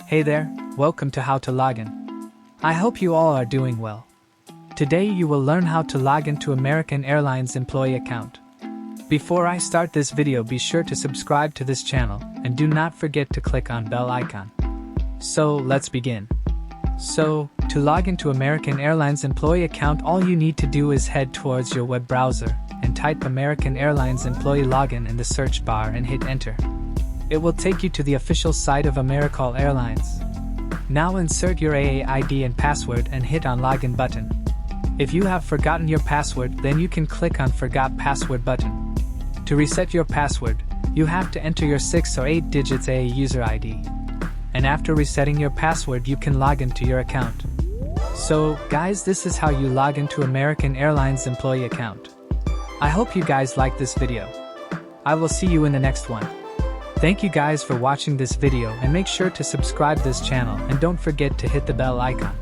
Hey there, welcome to How to Login. I hope you all are doing well. Today you will learn how to log into American Airlines employee account. Before I start this video, be sure to subscribe to this channel and do not forget to click on bell icon. So let's begin. To log into American Airlines employee account, all you need to do is head towards your web browser and type American Airlines employee login in the search bar and hit enter. It will take you to the official site of American Airlines. Now insert your AA ID and password and hit on login button. If you have forgotten your password, then you can click on forgot password button. To reset your password, you have to enter your 6 or 8 digits AA user ID. And after resetting your password, you can log into your account. So guys, this is how you log into American Airlines employee account. I hope you guys like this video. I will see you in the next one. Thank you guys for watching this video, and make sure to subscribe this channel and don't forget to hit the bell icon.